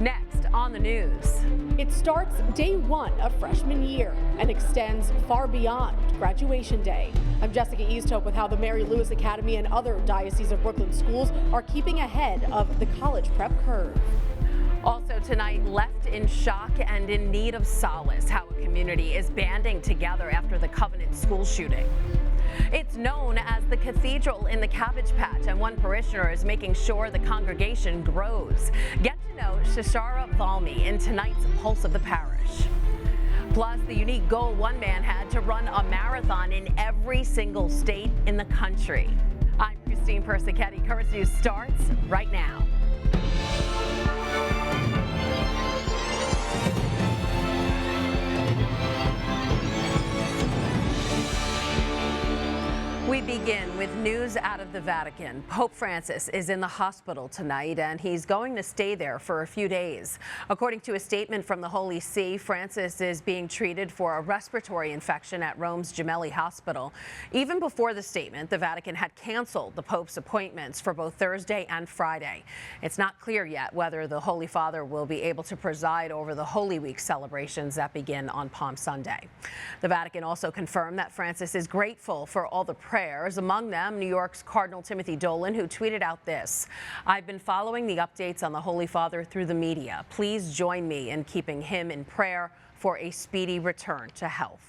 Next on the news. It starts day one of freshman year and extends far beyond graduation day. I'm Jessica Easthope with how the Mary Lewis Academy and other Diocese of Brooklyn schools are keeping ahead of the college prep curve. Also tonight, left in shock and in need of solace, how a community is banding together after the Covenant school shooting. It's known as the Cathedral in the Cabbage Patch, and one parishioner is making sure the congregation grows. Get to know Shashara Valmi in tonight's Pulse of the Parish. Plus, the unique goal one man had to run a marathon in every single state in the country. I'm Christine Persichetti. Current News starts right now. We begin with news out of the Vatican. Pope Francis is in the hospital tonight, and he's going to stay there for a few days. According to a statement from the Holy See, Francis is being treated for a respiratory infection at Rome's Gemelli Hospital. Even before the statement, the Vatican had canceled the Pope's appointments for both Thursday and Friday. It's not clear yet whether the Holy Father will be able to preside over the Holy Week celebrations that begin on Palm Sunday. The Vatican also confirmed that Francis is grateful for all the prayers, among them New York's Cardinal Timothy Dolan, who tweeted out this: "I've been following the updates on the Holy Father through the media. Please join me in keeping him in prayer for a speedy return to health."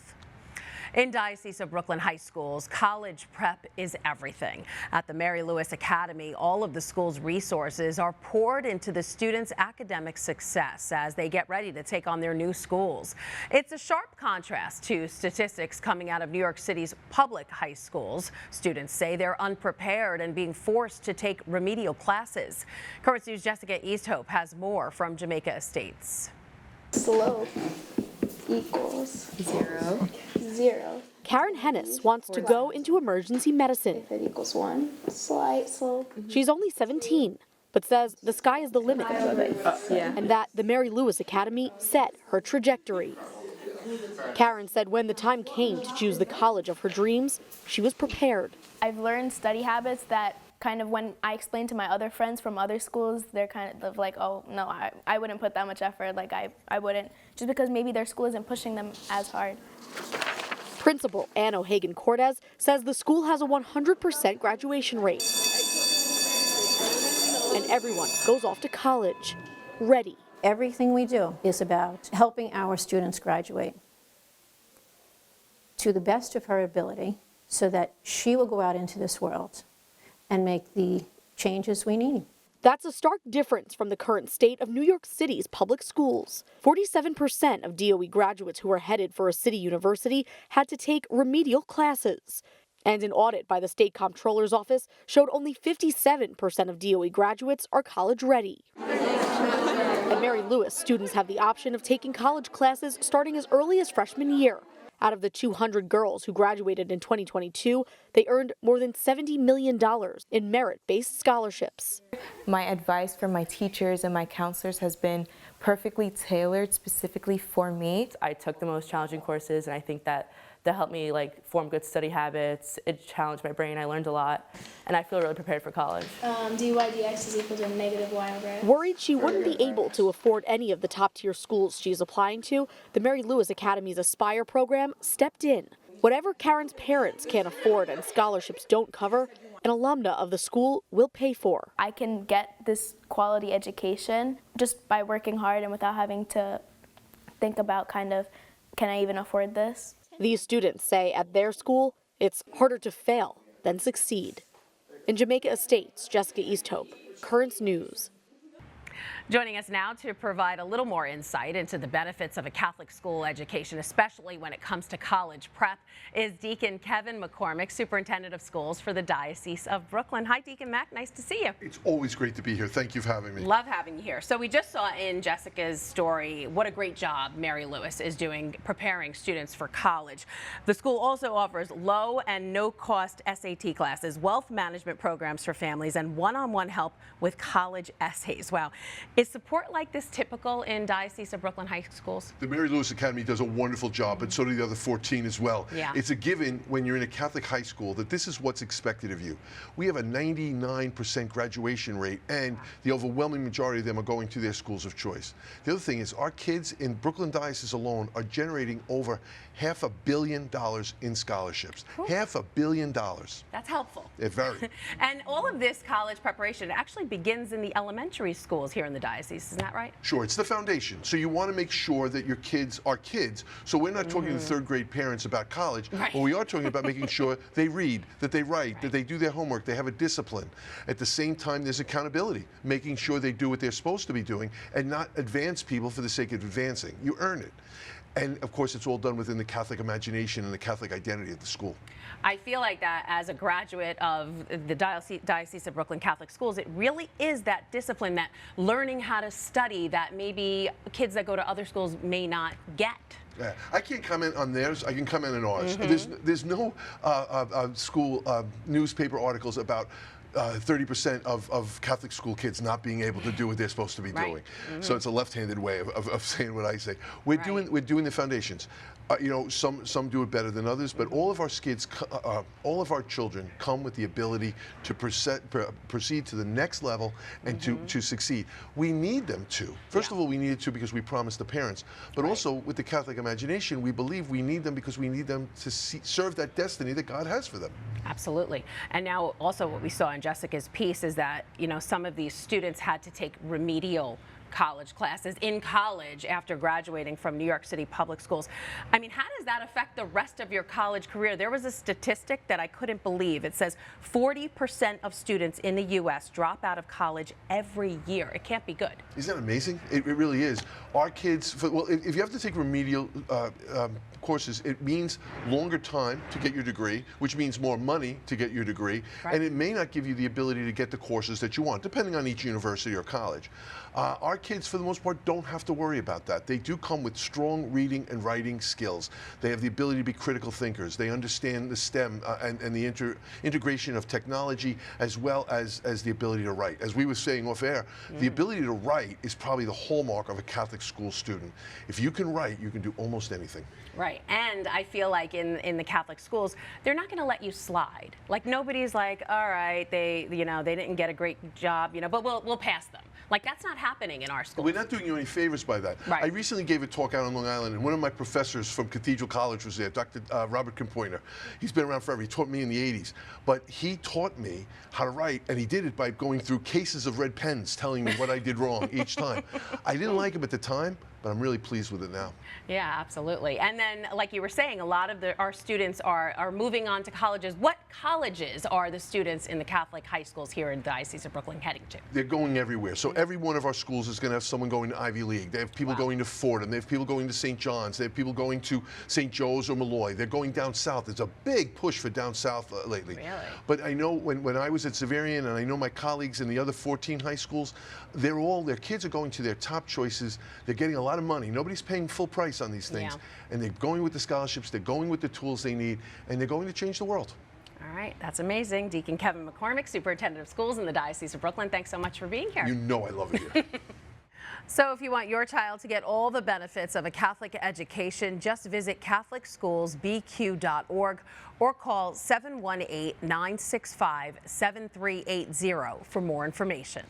In Diocese of Brooklyn high schools, college prep is everything. At the Mary Lewis Academy, all of the school's resources are poured into the students' academic success as they get ready to take on their new schools. It's a sharp contrast to statistics coming out of New York City's public high schools. Students say they're unprepared and being forced to take remedial classes. Current News' Jessica Easthope has more from Jamaica Estates. Slope equals 0. Karen Hennis wants to go into emergency medicine. If it equals 1, slight slope. She's only 17, but says the sky is the limit, and that the Mary Lewis Academy set her trajectory. Karen said when the time came to choose the college of her dreams, she was prepared. I've learned study habits that kind of when I explain to my other friends from other schools, they're kind of like, oh, no, I wouldn't put that much effort. Like, I wouldn't, just because maybe their school isn't pushing them as hard. Principal Ann O'Hagan Cortez says the school has a 100% graduation rate. And everyone goes off to college, ready. Everything we do is about helping our students graduate to the best of her ability so that she will go out into this world and make the changes we need. That's a stark difference from the current state of New York City's public schools. 47% of DOE graduates who are headed for a city university had to take remedial classes. And an audit by the state comptroller's office showed only 57% of DOE graduates are college ready. At Mary Lewis, students have the option of taking college classes starting as early as freshman year. Out of the 200 girls who graduated in 2022, they earned more than $70 million in merit-based scholarships. My advice from my teachers and my counselors has been perfectly tailored specifically for me. I took the most challenging courses, and I think that helped me form good study habits. It challenged my brain. I learned a lot, and I feel really prepared for college. dy dx is equal to negative y over x. Worried she wouldn't be able to afford any of the top-tier schools she's applying to, the Mary Lewis Academy's Aspire program stepped in. Whatever Karen's parents can't afford and scholarships don't cover, an alumna of the school will pay for. I can get this quality education just by working hard and without having to think about kind of, can I even afford this? These students say at their school, it's harder to fail than succeed. In Jamaica Estates, Jessica Easthope, Currents News. Joining us now to provide a little more insight into the benefits of a Catholic school education, especially when it comes to college prep, is Deacon Kevin McCormick, Superintendent of Schools for the Diocese of Brooklyn. Hi, Deacon Mack. Nice to see you. It's always great to be here. Thank you for having me. Love having you here. So we just saw in Jessica's story what a great job Mary Lewis is doing preparing students for college. The school also offers low and no-cost SAT classes, wealth management programs for families, and one-on-one help with college essays. Wow. Is support like this typical in Diocese of Brooklyn high schools? The Mary Louis Academy does a wonderful job, but so do the other 14 as well. Yeah. It's a given when you're in a Catholic high school that this is what's expected of you. We have a 99% graduation rate, and the overwhelming majority of them are going to their schools of choice. The other thing is our kids in Brooklyn Diocese alone are generating over $500 million in scholarships. Cool. $500 million. That's helpful. Very. And all of this college preparation actually begins in the elementary schools here in the diocese, isn't that right? Sure, it's the foundation. So you want to make sure that your kids are kids. So we're not talking to third grade parents about college, but we are talking about making sure they read, that they write, that they do their homework, they have a discipline. At the same time, there's accountability, making sure they do what they're supposed to be doing and not advance people for the sake of advancing. You earn it. And of course, it's all done within the Catholic imagination and the Catholic identity of the school. I feel like that as a graduate of the Diocese of Brooklyn Catholic Schools, it really is that discipline, that learning how to study that maybe kids that go to other schools may not get. Yeah. I can't comment on theirs. I can comment on ours. There's no school newspaper articles about 30% of Catholic school kids not being able to do what they're supposed to be doing. So it's a left-handed way of saying what I say. We're doing the foundations. You know, some do it better than others, but all of our kids, all of our children come with the ability to proceed to the next level and to succeed. We need them to. First of all, we need it to because we promised the parents, but also with the Catholic imagination, we believe we need them because we need them to serve that destiny that God has for them. Absolutely. And now also what we saw in Jessica's piece is that, you know, some of these students had to take remedial college classes in college after graduating from New York City public schools. I mean, how does that affect the rest of your college career? There was a statistic that I couldn't believe. It says 40% of students in the U.S. drop out of college every year. It can't be good. Isn't that amazing? It really is. Our kids, well, if you have to take remedial courses, it means longer time to get your degree, which means more money to get your degree, and it may not give you the ability to get the courses that you want, depending on each university or college. Our kids, for the most part, don't have to worry about that. They do come with strong reading and writing skills. They have the ability to be critical thinkers. They understand the STEM and the integration of technology, as well as the ability to write. As we were saying off air, the ability to write is probably the hallmark of a Catholic school student. If you can write, you can do almost anything. Right, and I feel like in the Catholic schools, they're not going to let you slide. Like nobody's like, all right, they didn't get a great job, but we'll pass them. Like that's not happening in our schools. We're not doing you any favors by that. Right. I recently gave a talk out on Long Island, and one of my professors from Cathedral College was there, Dr. Robert Compoiner. He's been around forever. He taught me in the 80s, but he taught me how to write, and he did it by going through cases of red pens, telling me what I did wrong each time. I didn't like him at the time, but I'm really pleased with it now. Yeah, absolutely. And then, like you were saying, a lot of our students are moving on to colleges. What colleges are the students in the Catholic high schools here in the Diocese of Brooklyn heading to? They're going everywhere. So every one of our schools is going to have someone going to Ivy League. They have people going to Fordham. They have people going to St. John's. They have people going to St. Joe's or Malloy. They're going down south. There's a big push for down south lately. Really? But I know when I was at Severian, and I know my colleagues in the other 14 high schools, their kids are going to their top choices. They're getting a lot of money. Nobody's paying full price on these things. And they're going with the scholarships, they're going with the tools they need, and they're going to change the world. All right, that's amazing. Deacon Kevin McCormick, Superintendent of Schools in the Diocese of Brooklyn, thanks so much for being here. You know I love it here. So if you want your child to get all the benefits of a Catholic education, just visit CatholicSchoolsBQ.org or call 718-965-7380 for more information.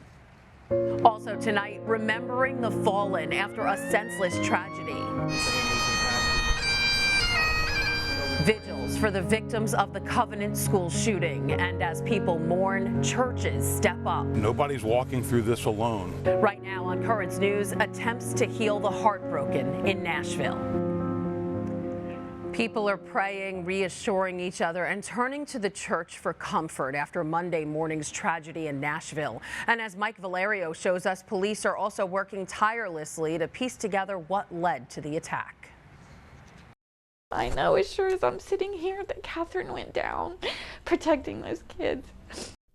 Also tonight, remembering the fallen after a senseless tragedy. Vigils for the victims of the Covenant school shooting. And as people mourn, churches step up. Nobody's walking through this alone. Right now on Currents News, attempts to heal the heartbroken in Nashville. People are praying, reassuring each other, and turning to the church for comfort after Monday morning's tragedy in Nashville. And as Mike Valerio shows us, police are also working tirelessly to piece together what led to the attack. I know as sure as I'm sitting here that Catherine went down protecting those kids.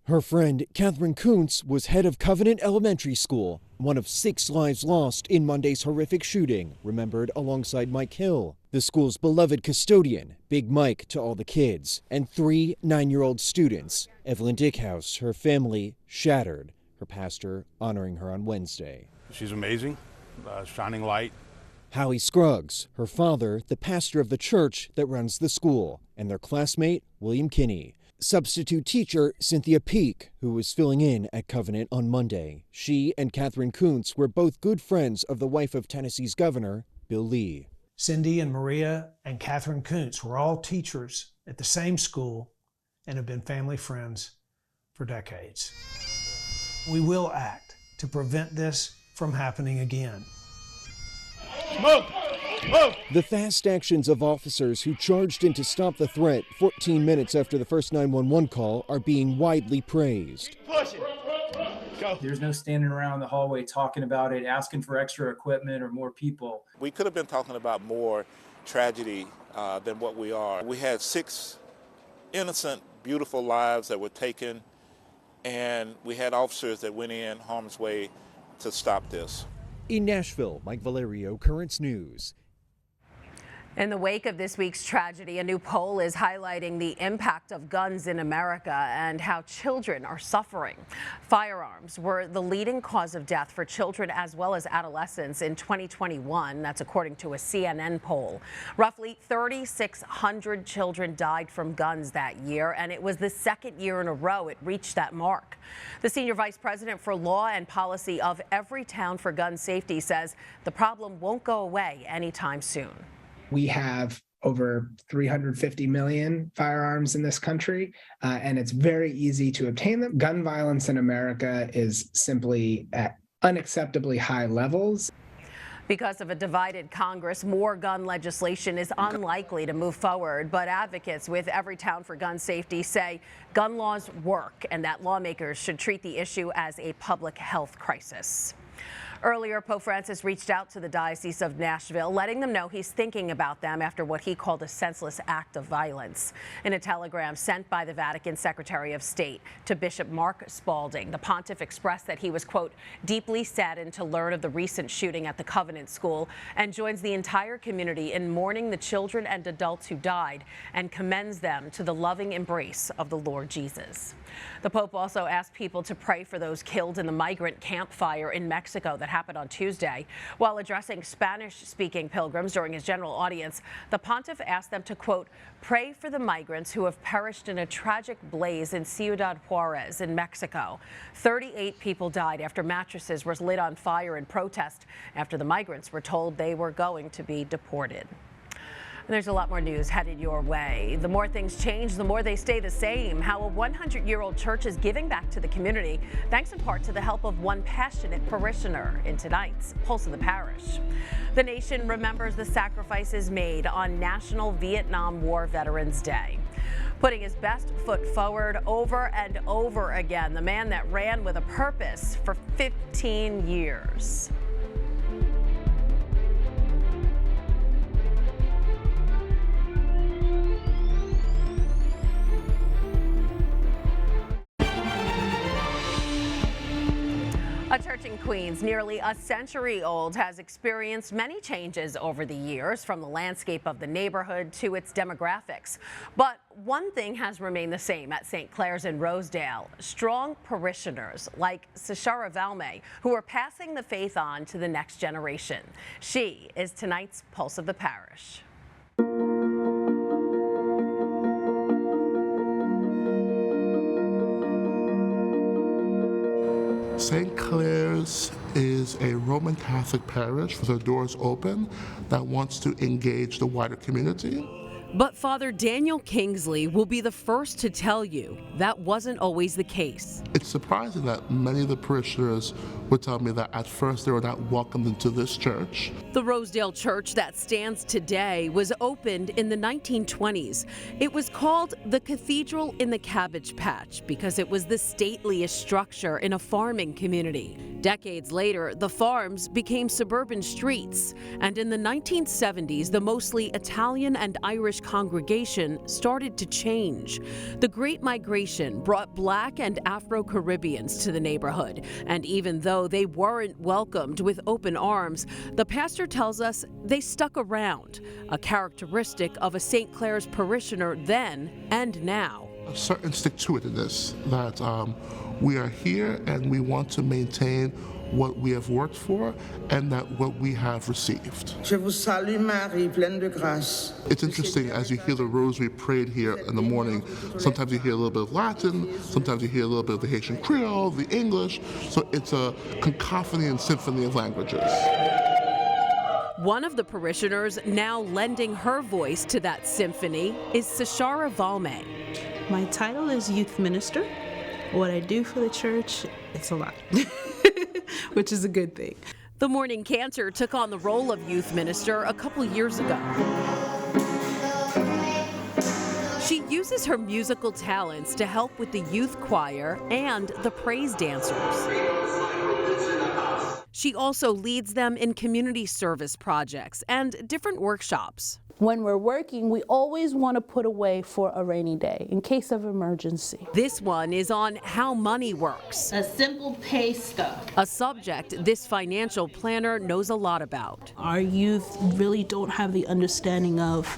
Her friend, Catherine Kuntz, was head of Covenant Elementary School, one of 6 lives lost in Monday's horrific shooting, remembered alongside Mike Hill, the school's beloved custodian, Big Mike to all the kids, and 3 9-year-old students. Evelyn Dickhouse, her family shattered, her pastor honoring her on Wednesday. She's amazing, shining light. Howie Scruggs, her father, the pastor of the church that runs the school, and their classmate, William Kinney. Substitute teacher Cynthia Peak, who was filling in at Covenant on Monday. She and Catherine Kuntz were both good friends of the wife of Tennessee's governor, Bill Lee. Cindy and Maria and Catherine Kuntz were all teachers at the same school and have been family friends for decades. We will act to prevent this from happening again. Smoke! Smoke! The fast actions of officers who charged in to stop the threat 14 minutes after the first 911 call are being widely praised. Push it! Go. There's no standing around the hallway talking about it, asking for extra equipment or more people. We could have been talking about more tragedy than what we are. We had 6 innocent, beautiful lives that were taken, and we had officers that went in harm's way to stop this. In Nashville, Mike Valerio, Currents News. In the wake of this week's tragedy, a new poll is highlighting the impact of guns in America and how children are suffering. Firearms were the leading cause of death for children as well as adolescents in 2021. That's according to a CNN poll. Roughly 3,600 children died from guns that year, and it was the second year in a row it reached that mark. The senior vice president for law and policy of Everytown for Gun Safety says the problem won't go away anytime soon. We have over 350 million firearms in this country, and it's very easy to obtain them. Gun violence in America is simply at unacceptably high levels. Because of a divided Congress, more gun legislation is unlikely to move forward. But advocates with Everytown for Gun Safety say gun laws work and that lawmakers should treat the issue as a public health crisis. Earlier, Pope Francis reached out to the Diocese of Nashville, letting them know he's thinking about them after what he called a senseless act of violence. In a telegram sent by the Vatican Secretary of State to Bishop Mark Spalding, the pontiff expressed that he was, quote, deeply saddened to learn of the recent shooting at the Covenant School and joins the entire community in mourning the children and adults who died and commends them to the loving embrace of the Lord Jesus. The Pope also asked people to pray for those killed in the Migrant campfire in Mexico that happened on Tuesday. While addressing Spanish-speaking pilgrims during his general audience, the pontiff asked them to, quote, pray for the migrants who have perished in a tragic blaze in Ciudad Juarez in Mexico. 38 people died after mattresses were lit on fire in protest after the migrants were told they were going to be deported. There's a lot more news headed your way. The more things change, the more they stay the same. How a 100-year-old church is giving back to the community, thanks in part to the help of one passionate parishioner in tonight's Pulse of the Parish. The nation remembers the sacrifices made on National Vietnam War Veterans Day. Putting his best foot forward over and over again, the man that ran with a purpose for 15 years. A church in Queens, nearly a century old, has experienced many changes over the years, from the landscape of the neighborhood to its demographics. But one thing has remained the same at St. Clare's in Rosedale: strong parishioners like Sashara Valme, who are passing the faith on to the next generation. She is tonight's Pulse of the Parish. St. Clare's is a Roman Catholic parish with their doors open that wants to engage the wider community. But Father Daniel Kingsley will be the first to tell you that wasn't always the case. It's surprising that many of the parishioners would tell me that at first they were not welcomed into this church. The Rosedale church that stands today was opened in the 1920s. It was called the Cathedral in the Cabbage Patch because it was the stateliest structure in a farming community. Decades later, the farms became suburban streets, and in the 1970s, the mostly Italian and Irish congregation started to change. The Great Migration brought Black and Afro-Caribbeans to the neighborhood, and even though they weren't welcomed with open arms, the pastor tells us they stuck around, a characteristic of a St. Clare's parishioner then and now. A certain stick-to-itiveness that we are here and we want to maintain what we have worked for and that what we have received. Je vous salue Marie, pleine de grâce. It's interesting as you hear the rosary prayed here in the morning, sometimes you hear a little bit of Latin, sometimes you hear a little bit of the Haitian Creole, the English, so it's a cacophony and symphony of languages. One of the parishioners now lending her voice to that symphony is Sashara Valme. My title is youth minister. What I do for the church, it's a lot, which is a good thing. The Morning Cantor took on the role of youth minister a couple years ago. She uses her musical talents to help with the youth choir and the praise dancers. She also leads them in community service projects and different workshops. When we're working, we always want to put away for a rainy day in case of emergency. This one is on how money works. A simple pay stub. A subject this financial planner knows a lot about. Our youth really don't have the understanding of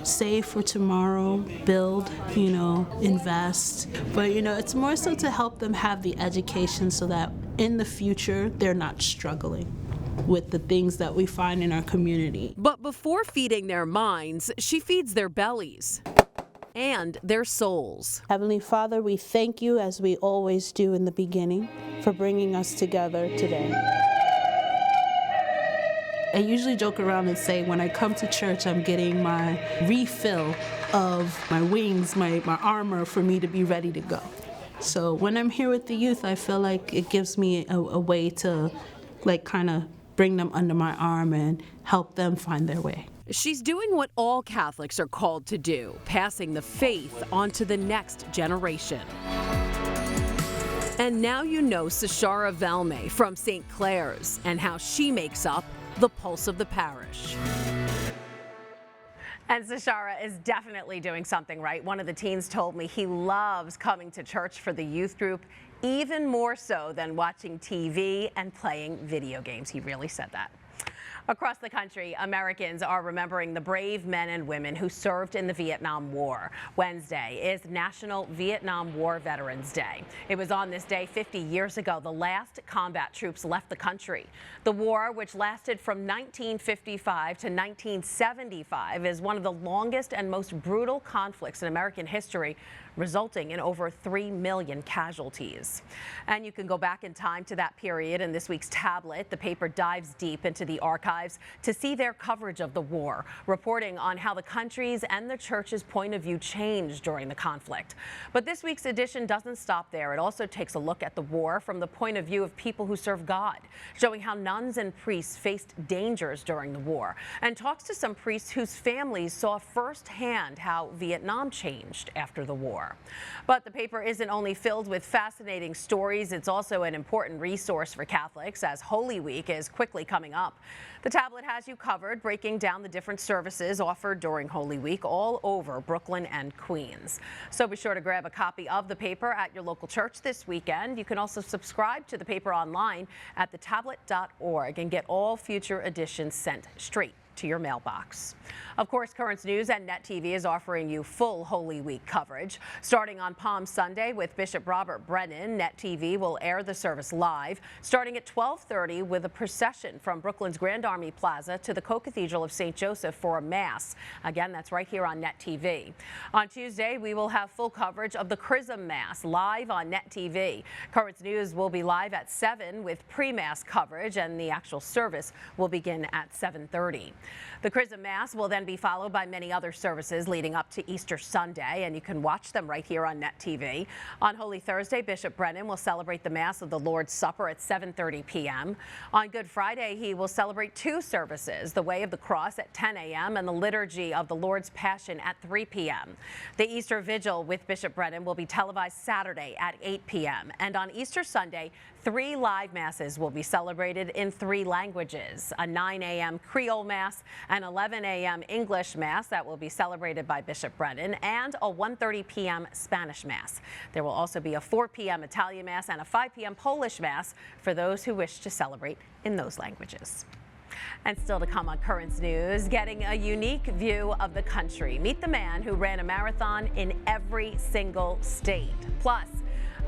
save for tomorrow, build, invest. But, it's more so to help them have the education so that in the future, they're not struggling with the things that we find in our community. But before feeding their minds, she feeds their bellies and their souls. Heavenly Father, we thank you, as we always do in the beginning, for bringing us together today. I usually joke around and say when I come to church, I'm getting my refill of my wings, my armor for me to be ready to go. So when I'm here with the youth, I feel like it gives me a way to kind of bring them under my arm and help them find their way. She's doing what all Catholics are called to do, passing the faith on to the next generation. And now you know Sashara Valme from St. Clare's and how she makes up the pulse of the parish. And Sashara is definitely doing something right. One of the teens told me he loves coming to church for the youth group, even more so than watching TV and playing video games. He really said that. Across the country, Americans are remembering the brave men and women who served in the Vietnam War. Wednesday is National Vietnam War Veterans Day. It was on this day 50 years ago the last combat troops left the country. The war, which lasted from 1955 to 1975, is one of the longest and most brutal conflicts in American history, resulting in over 3 million casualties. And you can go back in time to that period in this week's tablet. The paper dives deep into the archives to see their coverage of the war, reporting on how the country's and the church's point of view changed during the conflict. But this week's edition doesn't stop there. It also takes a look at the war from the point of view of people who serve God, showing how nuns and priests faced dangers during the war, and talks to some priests whose families saw firsthand how Vietnam changed after the war. But the paper isn't only filled with fascinating stories, it's also an important resource for Catholics as Holy Week is quickly coming up. The tablet has you covered, breaking down the different services offered during Holy Week all over Brooklyn and Queens. So be sure to grab a copy of the paper at your local church this weekend. You can also subscribe to the paper online at thetablet.org and get all future editions sent straight to your mailbox. Of course, Currents News and Net TV is offering you full Holy Week coverage. Starting on Palm Sunday with Bishop Robert Brennan, Net TV will air the service live, starting at 12:30 with a procession from Brooklyn's Grand Army Plaza to the Co-Cathedral of St. Joseph for a Mass. Again, that's right here on Net TV. On Tuesday, we will have full coverage of the Chrism Mass live on Net TV. Currents News will be live at 7 with pre-Mass coverage, and the actual service will begin at 7:30. The Chrism Mass will then be followed by many other services leading up to Easter Sunday, and you can watch them right here on Net TV. On Holy Thursday, Bishop Brennan will celebrate the Mass of the Lord's Supper at 7:30 p.m. On Good Friday, he will celebrate two services, the Way of the Cross at 10 a.m. and the Liturgy of the Lord's Passion at 3 p.m. The Easter Vigil with Bishop Brennan will be televised Saturday at 8 p.m. And on Easter Sunday, 3 live masses will be celebrated in 3 languages, a 9 a.m. Creole Mass, an 11 a.m. English Mass that will be celebrated by Bishop Brennan, and a 1:30 p.m. Spanish Mass. There will also be a 4 p.m. Italian Mass and a 5 p.m. Polish Mass for those who wish to celebrate in those languages. And still to come on Currents News, getting a unique view of the country. Meet the man who ran a marathon in every single state. Plus,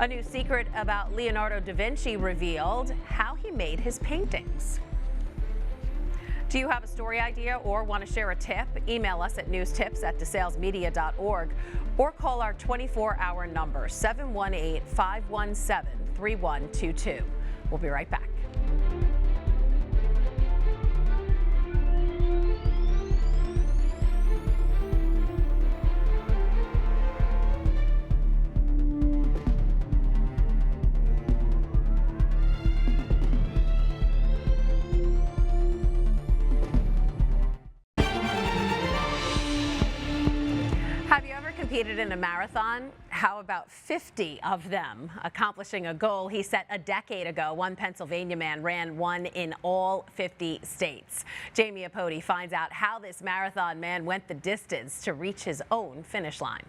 A new secret about Leonardo da Vinci revealed, how he made his paintings. Do you have a story idea or want to share a tip? Email us at newstips@desalesmedia.org or call our 24-hour number, 718-517-3122. We'll be right back. Have you ever competed in a marathon? How about 50 of them accomplishing a goal he set a decade ago? One Pennsylvania man ran one in all 50 states. Jamie Apodi finds out how this marathon man went the distance to reach his own finish line.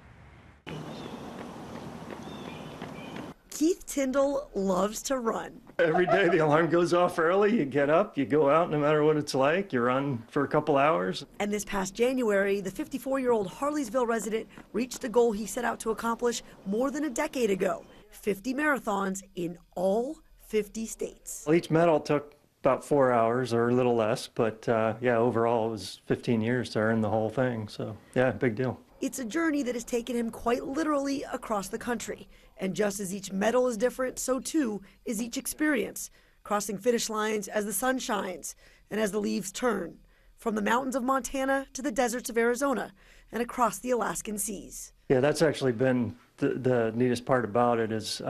Keith Tyndall loves to run. Every day the alarm goes off early, you get up, you go out no matter what it's like, you run for a couple hours. And this past January, the 54-year-old Harleysville resident reached the goal he set out to accomplish more than a decade ago, 50 marathons in all 50 states. Each medal took about 4 hours or a little less, but yeah, overall it was 15 years to earn the whole thing, so yeah, big deal. It's a journey that has taken him quite literally across the country. And just as each medal is different, so too is each experience, crossing finish lines as the sun shines and as the leaves turn, from the mountains of Montana to the deserts of Arizona and across the Alaskan seas. Yeah, that's actually been the neatest part about it is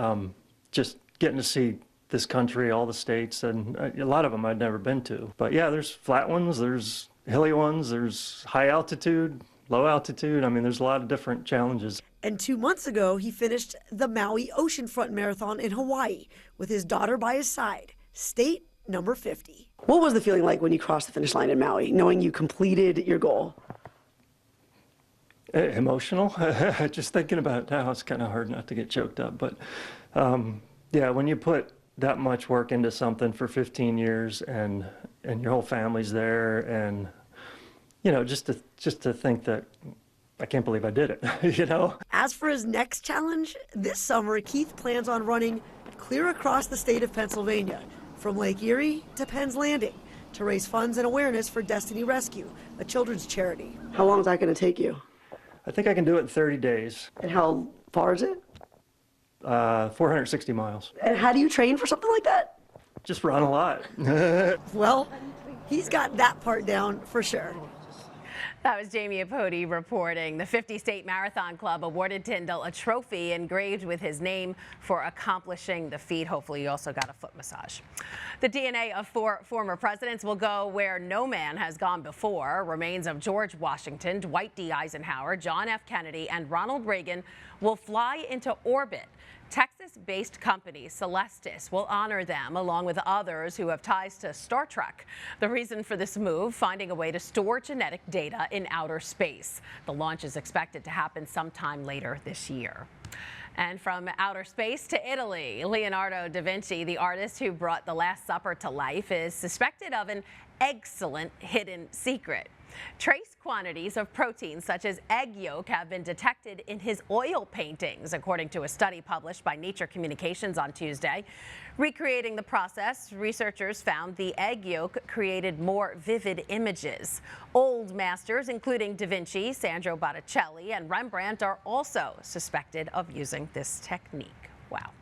just getting to see this country, all the states, and a lot of them I'd never been to. But yeah, there's flat ones, there's hilly ones, there's high altitude, low altitude. I mean, there's a lot of different challenges. And 2 months ago, he finished the Maui Oceanfront Marathon in Hawaii with his daughter by his side, state number 50. What was the feeling like when you crossed the finish line in Maui, knowing you completed your goal? Emotional. Just thinking about it now, it's kind of hard not to get choked up. But yeah, when you put that much work into something for 15 years and your whole family's there, and you know, just to think that I can't believe I did it, you know? As for his next challenge, this summer, Keith plans on running clear across the state of Pennsylvania, from Lake Erie to Penn's Landing, to raise funds and awareness for Destiny Rescue, a children's charity. How long is that going to take you? I think I can do it in 30 days. And how far is it? 460 miles. And how do you train for something like that? Just run a lot. Well, he's got that part down for sure. That was Jamie Apodi reporting. The 50 State Marathon Club awarded Tyndall a trophy engraved with his name for accomplishing the feat. Hopefully he also got a foot massage. The DNA of 4 former presidents will go where no man has gone before. Remains of George Washington, Dwight D. Eisenhower, John F. Kennedy, and Ronald Reagan will fly into orbit. Texas-based company Celestis will honor them along with others who have ties to Star Trek. The reason for this move, finding a way to store genetic data in outer space. The launch is expected to happen sometime later this year. And from outer space to Italy, Leonardo da Vinci, the artist who brought The Last Supper to life, is suspected of an excellent hidden secret. Trace quantities of proteins such as egg yolk have been detected in his oil paintings, according to a study published by Nature Communications on Tuesday. Recreating the process, researchers found the egg yolk created more vivid images. Old masters, including Da Vinci, Sandro Botticelli, and Rembrandt, are also suspected of using this technique. Wow.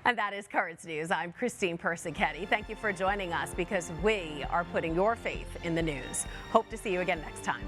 And that is Currents News. I'm Christine Persichetti. Thank you for joining us because we are putting your faith in the news. Hope to see you again next time.